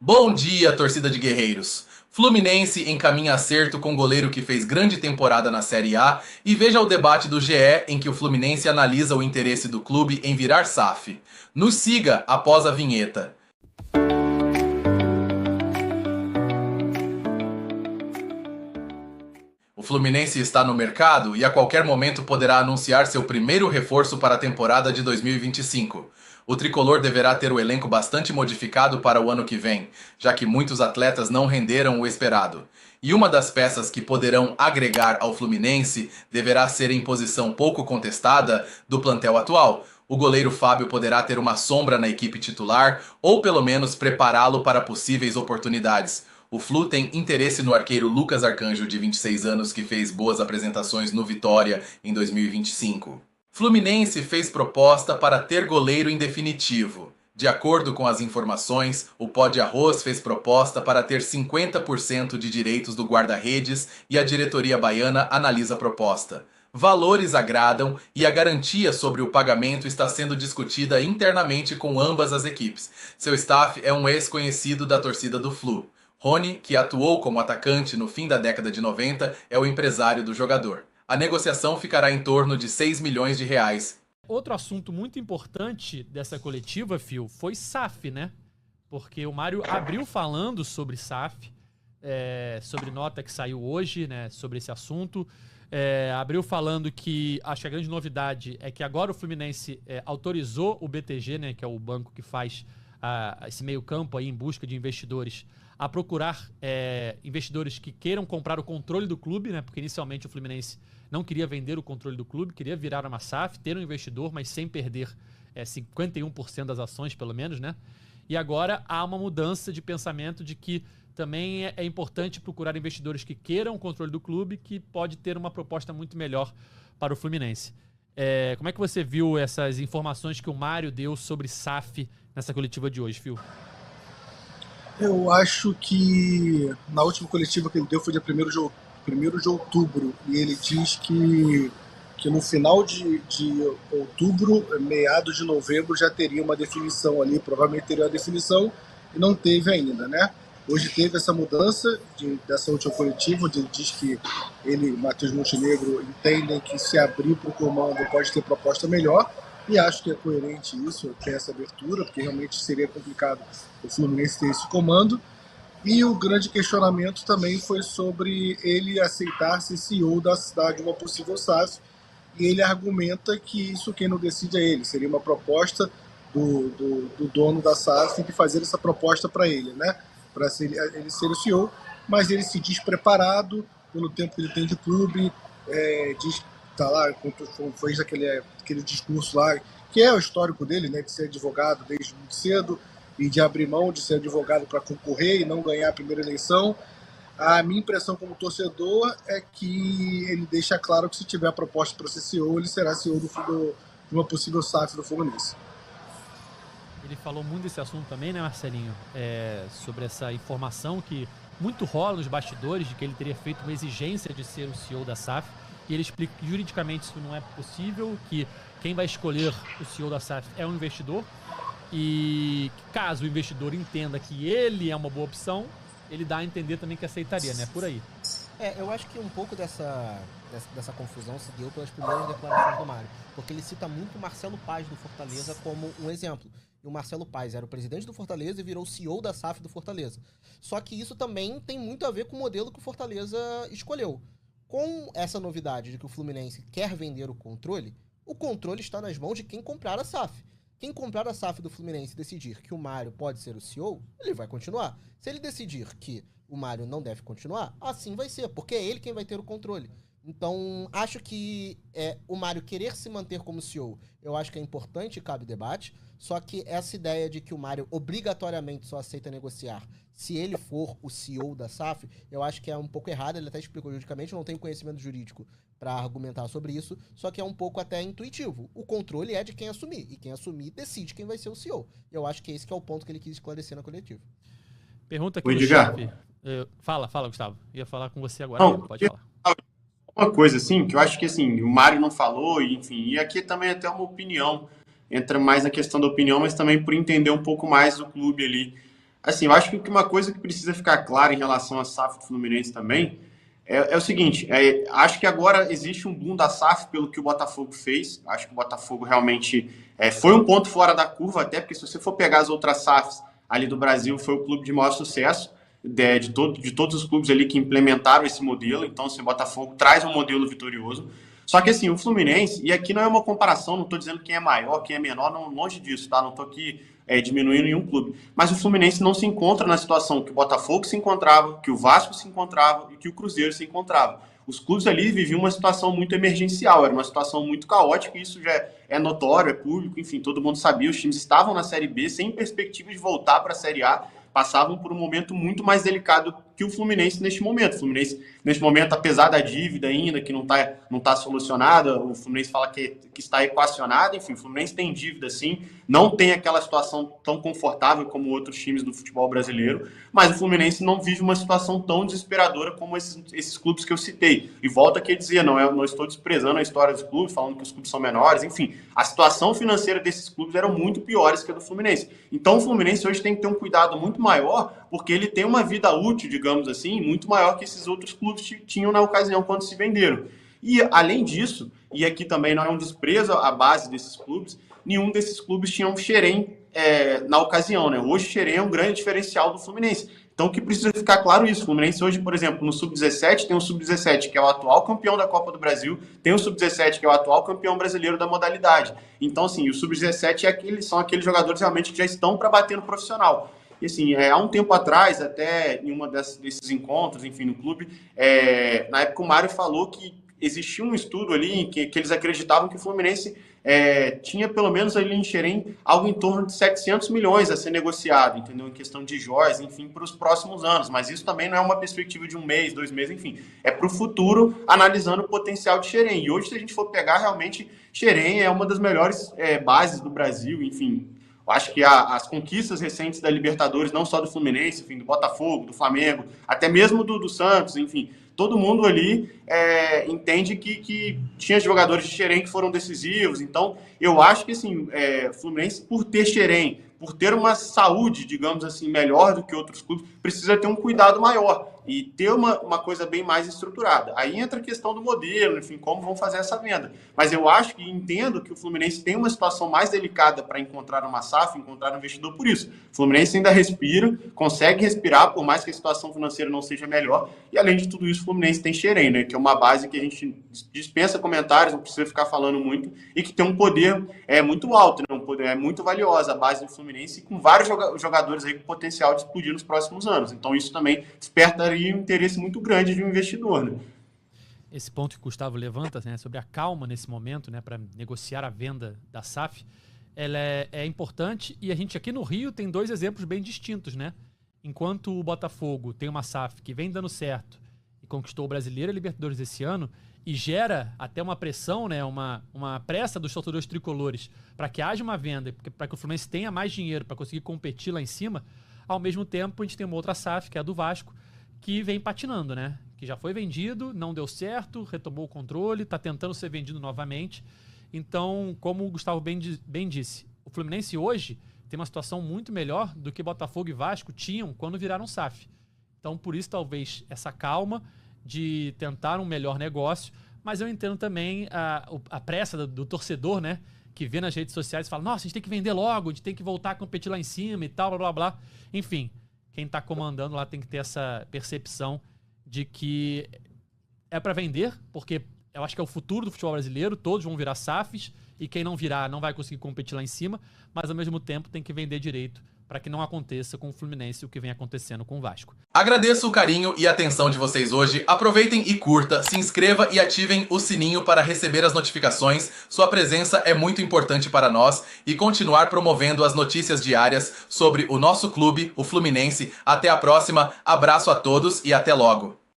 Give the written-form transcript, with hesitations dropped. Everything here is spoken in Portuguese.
Bom dia, torcida de guerreiros! Fluminense encaminha acerto com goleiro que fez grande temporada na Série A e veja o debate do GE em que o Fluminense analisa o interesse do clube em virar SAF. Nos siga após a vinheta. O Fluminense está no mercado e a qualquer momento poderá anunciar seu primeiro reforço para a temporada de 2025. O tricolor deverá ter o elenco bastante modificado para o ano que vem, já que muitos atletas não renderam o esperado. E uma das peças que poderão agregar ao Fluminense deverá ser em posição pouco contestada do plantel atual. O goleiro Fábio poderá ter uma sombra na equipe titular ou pelo menos prepará-lo para possíveis oportunidades. O Flu tem interesse no arqueiro Lucas Arcanjo, de 26 anos, que fez boas apresentações no Vitória em 2025. Fluminense fez proposta para ter goleiro em definitivo. De acordo com as informações, o Pó de Arroz fez proposta para ter 50% de direitos do guarda-redes e a diretoria baiana analisa a proposta. Valores agradam e a garantia sobre o pagamento está sendo discutida internamente com ambas as equipes. Seu staff é um ex-conhecido da torcida do Flu. Rony, que atuou como atacante no fim da década de 90, é o empresário do jogador. A negociação ficará em torno de 6 milhões de reais. Outro assunto muito importante dessa coletiva, Phil, foi SAF, né? Porque o Mário abriu falando sobre SAF, sobre nota que saiu hoje, né? Sobre esse assunto. Abriu falando que acho que a grande novidade é que agora o Fluminense autorizou o BTG, né? Que é o banco que faz esse meio campo aí em busca de investidores, a procurar investidores que queiram comprar o controle do clube, né? Porque inicialmente o Fluminense não queria vender o controle do clube, queria virar uma SAF, ter um investidor, mas sem perder 51% das ações, pelo menos, né? E agora há uma mudança de pensamento de que também é importante procurar investidores que queiram o controle do clube, que pode ter uma proposta muito melhor para o Fluminense. Como é que você viu essas informações que o Mário deu sobre SAF nessa coletiva de hoje, Phil? Eu acho que na última coletiva que ele deu foi dia 1º de outubro, e ele diz que no final de outubro, meados de novembro, já teria uma definição ali, provavelmente teria uma definição, e não teve ainda, né? Hoje teve essa mudança dessa última coletiva, onde ele diz que ele, Matheus Montenegro, entendem que se abrir para o comando pode ter proposta melhor, e acho que é coerente isso, ter essa abertura, porque realmente seria complicado o Fluminense ter esse comando. E o grande questionamento também foi sobre ele aceitar ser CEO da cidade, uma possível SAF, e ele argumenta que isso quem não decide é ele, seria uma proposta do dono da SAF de fazer essa proposta para ele, né? Para ele ser o CEO, mas ele se diz preparado pelo tempo que ele tem de clube, diz que está lá, fez aquele discurso lá, que é o histórico dele, né, de ser advogado desde muito cedo e de abrir mão de ser advogado para concorrer e não ganhar a primeira eleição. A minha impressão como torcedor é que ele deixa claro que se tiver a proposta para ser CEO, ele será CEO de uma possível SAF do Fluminense. Ele falou muito desse assunto também, né, Marcelinho? Sobre essa informação que muito rola nos bastidores de que ele teria feito uma exigência de ser o CEO da SAF. E ele explica que juridicamente isso não é possível, que quem vai escolher o CEO da SAF é um investidor. E caso o investidor entenda que ele é uma boa opção, ele dá a entender também que aceitaria, né? Por aí. Eu acho que um pouco dessa confusão se deu pelas primeiras declarações do Mário, porque ele cita muito o Marcelo Paes do Fortaleza como um exemplo. E o Marcelo Paes era o presidente do Fortaleza e virou CEO da SAF do Fortaleza. Só que isso também tem muito a ver com o modelo que o Fortaleza escolheu. Com essa novidade de que o Fluminense quer vender o controle está nas mãos de quem comprar a SAF. Quem comprar a SAF do Fluminense e decidir que o Mário pode ser o CEO, ele vai continuar. Se ele decidir que o Mário não deve continuar, assim vai ser, porque é ele quem vai ter o controle. Então, acho que o Mário querer se manter como CEO, eu acho que é importante e cabe debate, só que essa ideia de que o Mário obrigatoriamente só aceita negociar se ele for o CEO da SAF, eu acho que é um pouco errado, ele até explicou juridicamente, eu não tenho conhecimento jurídico para argumentar sobre isso, só que é um pouco até intuitivo. O controle é de quem assumir, e quem assumir decide quem vai ser o CEO. Eu acho que esse que é o ponto que ele quis esclarecer na coletiva. Pergunta aqui do chat. Fala, Gustavo. Ia falar com você agora. Não, pode falar. Uma coisa, assim, que eu acho que, assim, o Mário não falou, enfim, e aqui também é até uma opinião, entra mais na questão da opinião, mas também por entender um pouco mais do clube ali. Assim, eu acho que uma coisa que precisa ficar clara em relação à SAF do Fluminense também é o seguinte, acho que agora existe um boom da SAF pelo que o Botafogo fez. Acho que o Botafogo realmente foi um ponto fora da curva, até porque se você for pegar as outras SAFs ali do Brasil, foi o clube de maior sucesso de todos os clubes ali que implementaram esse modelo. Então, assim, o Botafogo traz um modelo vitorioso. Só que, assim, o Fluminense, e aqui não é uma comparação, não estou dizendo quem é maior, quem é menor, não, longe disso, tá? Não estou aqui diminuindo nenhum clube. Mas o Fluminense não se encontra na situação que o Botafogo se encontrava, que o Vasco se encontrava e que o Cruzeiro se encontrava. Os clubes ali viviam uma situação muito emergencial, era uma situação muito caótica, e isso já é notório, é público, enfim, todo mundo sabia, os times estavam na Série B sem perspectiva de voltar para a Série A, passavam por um momento muito mais delicado que o Fluminense neste momento. O Fluminense, neste momento, apesar da dívida ainda, que não tá solucionada, o Fluminense fala que está equacionada, enfim, o Fluminense tem dívida sim, não tem aquela situação tão confortável como outros times do futebol brasileiro, mas o Fluminense não vive uma situação tão desesperadora como esses clubes que eu citei. E volto aqui a dizer, não estou desprezando a história dos clubes, falando que os clubes são menores, enfim, a situação financeira desses clubes eram muito piores que a do Fluminense. Então o Fluminense hoje tem que ter um cuidado muito maior, porque ele tem uma vida útil, digamos assim, muito maior que esses outros clubes tinham na ocasião quando se venderam. E, além disso, e aqui também não é um desprezo à base desses clubes, nenhum desses clubes tinha um Xerém na ocasião, né? Hoje o Xerém é um grande diferencial do Fluminense. Então, o que precisa ficar claro é isso. O Fluminense hoje, por exemplo, no Sub-17, tem o Sub-17, que é o atual campeão da Copa do Brasil, tem o Sub-17, que é o atual campeão brasileiro da modalidade. Então, assim, o Sub-17 são aqueles jogadores realmente que já estão para bater no profissional. E assim, há um tempo atrás, até em uma desses encontros, enfim, no clube, na época o Mário falou que existia um estudo ali que eles acreditavam que o Fluminense tinha pelo menos ali em Xerém algo em torno de 700 milhões a ser negociado, entendeu? Em questão de joias, enfim, para os próximos anos. Mas isso também não é uma perspectiva de um mês, 2 meses, enfim. É para o futuro, analisando o potencial de Xerém. E hoje, se a gente for pegar, realmente, Xerém é uma das melhores bases do Brasil, enfim. Acho que as conquistas recentes da Libertadores, não só do Fluminense, enfim, do Botafogo, do Flamengo, até mesmo do Santos, enfim, todo mundo ali entende que tinha jogadores de Xerém que foram decisivos. Então, eu acho que assim, o Fluminense, por ter Xerém, por ter uma saúde, digamos assim, melhor do que outros clubes, precisa ter um cuidado maior e ter uma coisa bem mais estruturada. Aí entra a questão do modelo, enfim, como vão fazer essa venda. Mas eu acho que entendo que o Fluminense tem uma situação mais delicada para encontrar uma SAF, encontrar um investidor por isso. O Fluminense ainda respira, consegue respirar, por mais que a situação financeira não seja melhor. E além de tudo isso, o Fluminense tem Xerém, né, que é uma base que a gente dispensa comentários, não precisa ficar falando muito, e que tem um poder muito alto, né, um poder muito valioso, a base do Fluminense, com vários jogadores aí com potencial de explodir nos próximos anos. Então isso também despertaria um interesse muito grande de um investidor, né? Esse ponto que o Gustavo levanta, né, sobre a calma nesse momento, né, para negociar a venda da SAF, ela é importante, e a gente aqui no Rio tem 2 exemplos bem distintos, né? Enquanto o Botafogo tem uma SAF que vem dando certo e conquistou o Brasileiro e a Libertadores esse ano, e gera até uma pressão, né, uma pressa dos torcedores tricolores para que haja uma venda, para que o Fluminense tenha mais dinheiro para conseguir competir lá em cima. Ao mesmo tempo, a gente tem uma outra SAF, que é a do Vasco, que vem patinando, né? Que já foi vendido, não deu certo, retomou o controle, está tentando ser vendido novamente. Então, como o Gustavo bem disse, o Fluminense hoje tem uma situação muito melhor do que Botafogo e Vasco tinham quando viraram SAF. Então, por isso, talvez, essa calma de tentar um melhor negócio, mas eu entendo também a pressa do torcedor, né? Que vê nas redes sociais e fala, nossa, a gente tem que vender logo, a gente tem que voltar a competir lá em cima e tal, blá, blá, blá. Enfim, quem está comandando lá tem que ter essa percepção de que é para vender, porque eu acho que é o futuro do futebol brasileiro, todos vão virar SAFs, e quem não virar não vai conseguir competir lá em cima, mas ao mesmo tempo tem que vender direito para que não aconteça com o Fluminense o que vem acontecendo com o Vasco. Agradeço o carinho e atenção de vocês hoje. Aproveitem e curta, se inscreva e ativem o sininho para receber as notificações. Sua presença é muito importante para nós e continuar promovendo as notícias diárias sobre o nosso clube, o Fluminense. Até a próxima, abraço a todos e até logo.